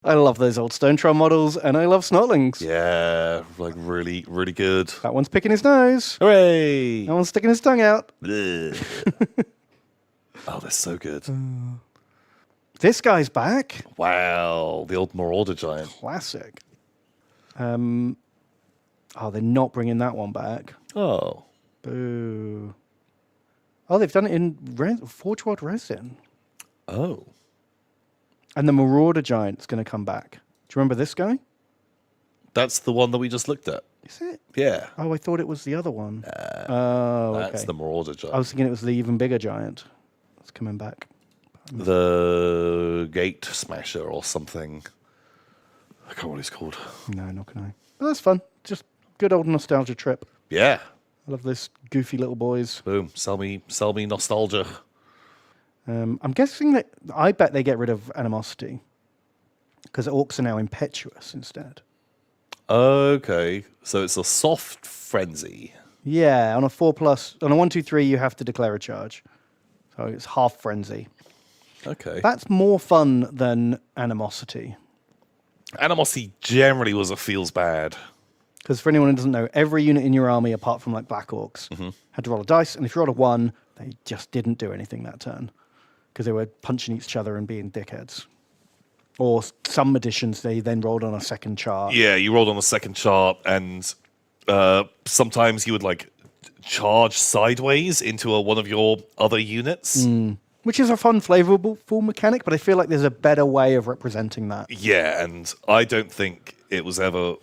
I love those old Stone Troll models, and I love Snotlings. Yeah, like really, really good. That one's picking his nose. Hooray! That one's sticking his tongue out. Ugh. Oh, they're so good. This guy's back. Wow, the old Marauder Giant. Classic. Oh, they're not bringing that one back. Oh. Boo. Oh, they've done it in Forge World Resin. Oh. And the Marauder Giant's going to come back. Do you remember this guy? That's the one that we just looked at. Is it? Yeah. Oh, I thought it was the other one. That's okay. the Marauder Giant. I was thinking it was the even bigger giant. It's coming back. The Gate Smasher or something. I can't remember what he's called. No, not can I. But that's fun. Just good old nostalgia trip. Yeah. I love this goofy little boys. Boom. Sell me nostalgia. I'm guessing that I bet they get rid of animosity because orcs are now impetuous instead. Okay. So it's a soft frenzy. Yeah, on a 4+, on a 1, 2, 3, you have to declare a charge. So it's half frenzy. Okay. That's more fun than animosity. Animosity generally was a feels bad. Because for anyone who doesn't know, every unit in your army, apart from like Black Orcs, had to roll a dice, and if you rolled a 1, they just didn't do anything that turn. Because they were punching each other and being dickheads. Or some editions, they then rolled on a second chart. Yeah, you rolled on the second chart, and sometimes you would like charge sideways into one of your other units. Which is a fun, flavorful mechanic, but I feel like there's a better way of representing that. Yeah, and I don't think it was ever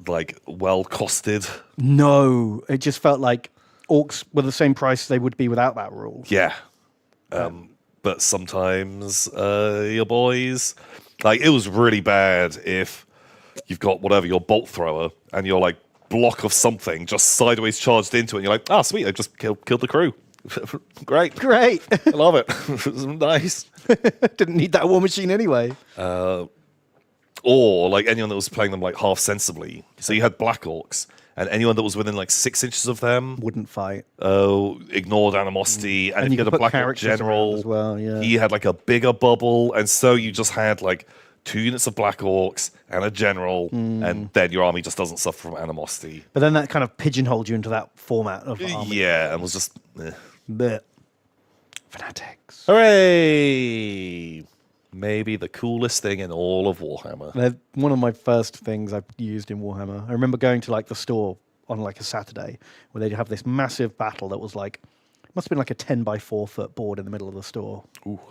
like well costed. No, it just felt like orcs were the same price they would be without that rule. Yeah. But sometimes your boys, like it was really bad if you've got whatever, your bolt thrower, and your like block of something just sideways charged into it, and you're like, sweet, I just killed the crew. Great. I love it. It was nice. Didn't need that war machine anyway. Or like anyone that was playing them like half sensibly. So you had Black Orcs, and anyone that was within like 6 inches of them Wouldn't fight. ignored animosity. And if you you had a could put Black Orc characters around general, as well, yeah. he had like a bigger bubble, and so you just had like 2 units of Black Orcs and a general, and then your army just doesn't suffer from animosity. But then that kind of pigeonholed you into that format of army. Yeah, and was just Blech. Fanatics. hooray! Maybe the coolest thing in all of Warhammer. They're one of my first things I've used in Warhammer. I remember going to like the store on like a Saturday where they'd have this massive battle that was like, it must have been like a 10 by 4 foot board in the middle of the store.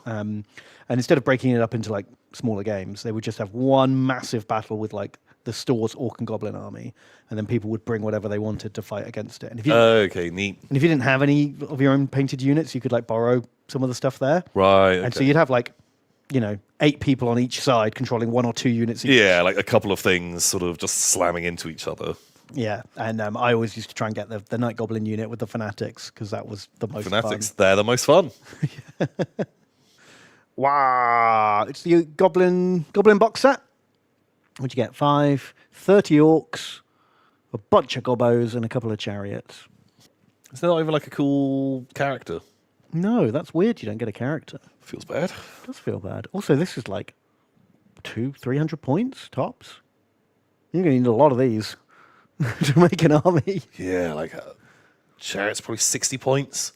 And instead of breaking it up into like smaller games, they would just have one massive battle with like the store's Orc and Goblin army, and then people would bring whatever they wanted to fight against it. And if you, Okay, neat. and if you didn't have any of your own painted units, you could like borrow some of the stuff there. Right. And so okay. you'd have like, 8 people on each side controlling 1 or 2 units each. Yeah, like a couple of things sort of just slamming into each other. Yeah, and I always used to try and get the Night Goblin unit with the Fanatics because that was the most Fanatics, fun. they're the most fun. Wow, it's the Goblin box set. What'd you get? 5, 30 orcs, a bunch of gobbos, and a couple of chariots. Is there not even like a cool character? No, that's weird. You don't get a character. Feels bad. It does feel bad. Also, this is like 200-300 points tops. You're going to need a lot of these to make an army. Yeah, like Chariot's probably 60 points.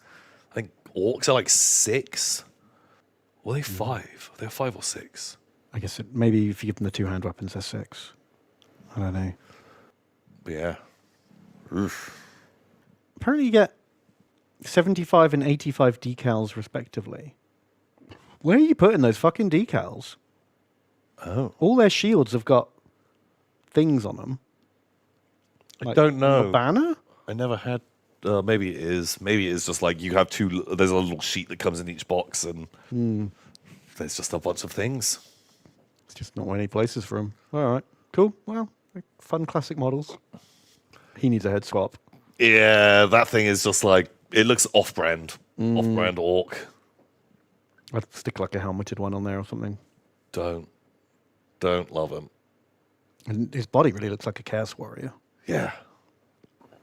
I think Orcs are like 6. Were they 5? They're 5 or 6. I guess maybe if you give them the 2-hand weapons, they're 6. I don't know. But yeah. Oof. Apparently you get 75 and 85 decals respectively. Where are you putting those fucking decals? Oh. All their shields have got things on them. I don't know. A banner? I never had. Maybe it is. Maybe it is just like you have 2. There's a little sheet that comes in each box, and there's just a bunch of things. It's just not many places for them. All right. Cool. Well, fun classic models. He needs a head swap. Yeah, that thing is just like, it looks off-brand. Off-brand Orc. I'd stick like a helmeted one on there or something. Don't love him. And his body really looks like a Chaos Warrior. Yeah.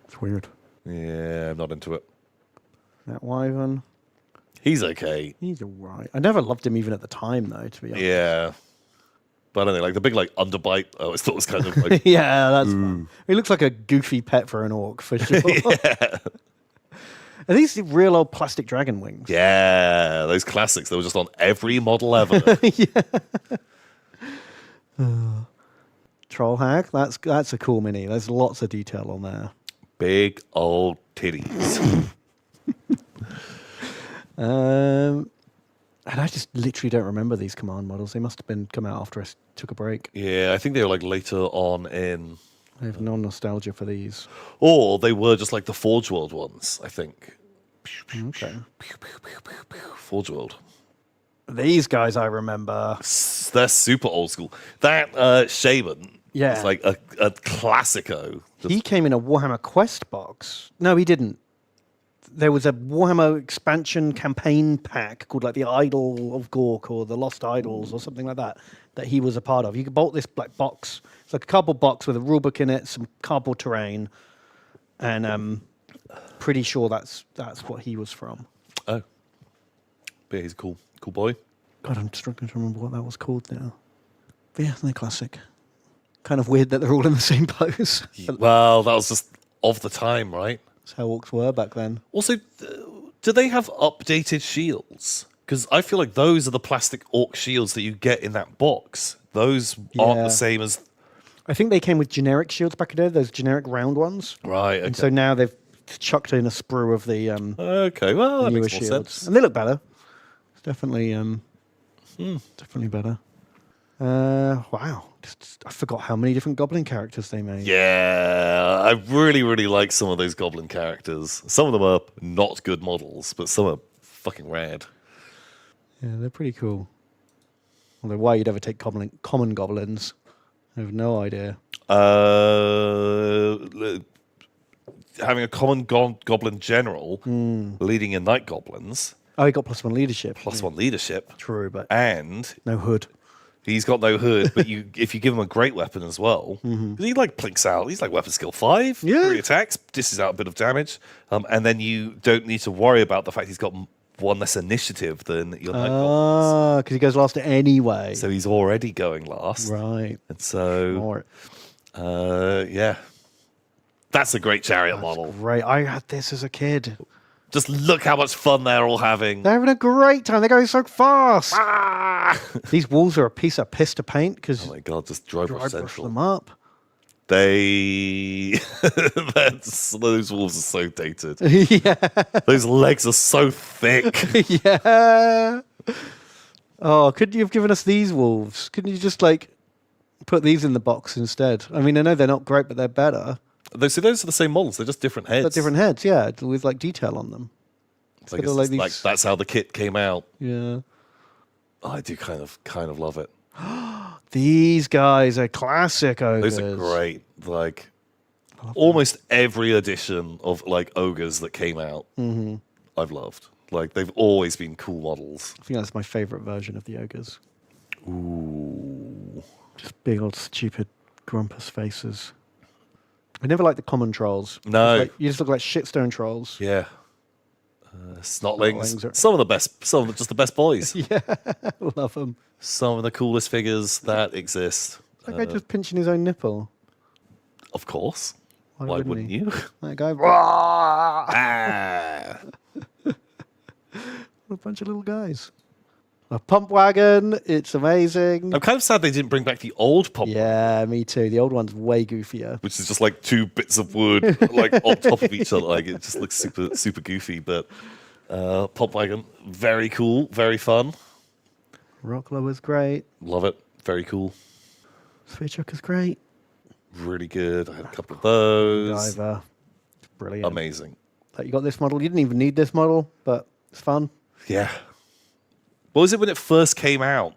It's weird. Yeah, I'm not into it. That Wyvern. He's okay. He's alright. I never loved him even at the time, though, to be honest. Yeah. But I don't know, like the big like underbite. I always thought was kind of like Yeah, that's fun. He looks like a goofy pet for an orc for sure. Are these real old plastic dragon wings? yeah, those classics. They were just on every model ever. Troll hag. That's a cool mini. There's lots of detail on there. Big old titties. And I just literally don't remember these command models. They must have been come out after I took a break. Yeah, I think they were like later on in. I have no nostalgia for these. Or they were just like the Forge World ones, I think. Okay. Forge World. These guys I remember. They're super old school. That Shaman Yeah. is like a classico. He came in a Warhammer Quest box. No, he didn't. There was a Warhammer expansion campaign pack called like the Idol of Gork or the Lost Idols or something like that he was a part of. You could bolt this black box. It's like a cardboard box with a rulebook in it, some cardboard terrain, and pretty sure that's what he was from. Oh. But yeah, he's a cool boy. God, I'm struggling to remember what that was called now. But yeah, they're classic. Kind of weird that they're all in the same pose. Well, that was just of the time, right? That's how orcs were back then. Also, do they have updated shields? Because I feel like those are the plastic orc shields that you get in that box. Those aren't Yeah. the same as... I think they came with generic shields back in the day, those generic round ones. Right, okay. And so now they've chucked in a sprue of the Okay, well, that newer makes more shields. sense. And they look better. It's definitely definitely better. Wow. I forgot how many different Goblin characters they made. Yeah, I really, really like some of those Goblin characters. Some of them are not good models, but some are fucking rad. Yeah, they're pretty cool. Although why you'd ever take common goblins, I have no idea. Having a common goblin general leading your night goblins, Oh, he got +1 leadership. +1 leadership, True, but and no hood. he's got no hood. But if you give him a great weapon as well, 'cause he like plinks out. He's like weapon skill 5, Yeah. 3 attacks, dishes out a bit of damage, and then you don't need to worry about the fact he's got one less initiative than your night goblins. Ah, because he goes last anyway. So he's already going last, Right. and so Smart. yeah, that's a great chariot model. Great. I had this as a kid. Just look how much fun they're all having. They're having a great time. They're going so fast. Ah! These walls are a piece of piss to paint because Oh my god, just dry brush I brush central. them up. Those wolves are so dated. Yeah. Those legs are so thick. Yeah. Oh, couldn't you have given us these wolves? Couldn't you just like put these in the box instead? I mean, I know they're not great, but they're better. Those are the same models. They're just different heads. Got different heads, yeah, with like detail on them. I guess got, like, it's like these- that's how the kit came out. Yeah. Oh, I do kind of love it. These guys are classic ogres. Those are great. Like almost every edition of like ogres that came out, I've loved. Like they've always been cool models. I think that's my favourite version of the ogres. Ooh. Just big old stupid grumpus faces. I never liked the common trolls. No. You just look like shitstone trolls. Yeah. Snotlings. Snotlings are- Some of the best. Some of just the best boys. Yeah, love them. Some of the coolest figures that exist. That guy just pinching his own nipple. Of course. Why Why wouldn't wouldn't he? you? That guy. Ah. What a bunch of little guys. A pump wagon. It's amazing. I'm kind of sad they didn't bring back the old pump, Yeah, me too. The old one's way goofier. which is just like two bits of wood like on top of each other. Like it just looks super goofy. But pump wagon, very cool, very fun. Rockler was great. Love it. Very cool. Sphere Chucker's great. Really good. I had a couple of those. Diver. It's brilliant. Amazing. Like you got this model. You didn't even need this model, but it's fun. Yeah. What was it when it first came out?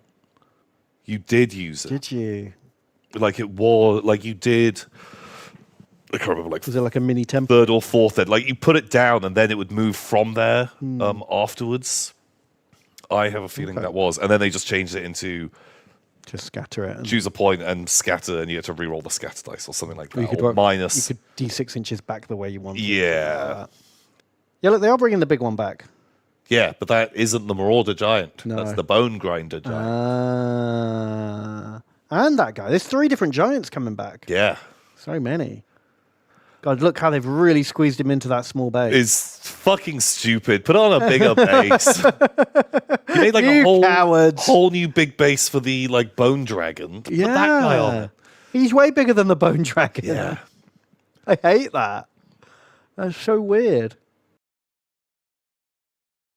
You did use it. Did you? Like it was, like you did. I can't remember, like Was it like a mini temple? third or fourth. Like you put it down and then it would move from there afterwards. I have a feeling Okay. that was. And then they just changed it into Just scatter it. And choose a point and scatter, and you had to re-roll the scatter dice or something like that. you could Or minus. You could D6 inches back the way you want. Yeah. Yeah, look, they are bringing the big one back. Yeah, but that isn't the Marauder Giant. No. That's the Bone Grinder Giant. And that guy. There's 3 different giants coming back. Yeah. So many. God, look how they've really squeezed him into that small base. It's fucking stupid. Put on a bigger base. You made like You a cowards. whole new big base for the like bone dragon. Put that guy on it. He's way bigger than the bone dragon. Yeah. I hate that. That's so weird.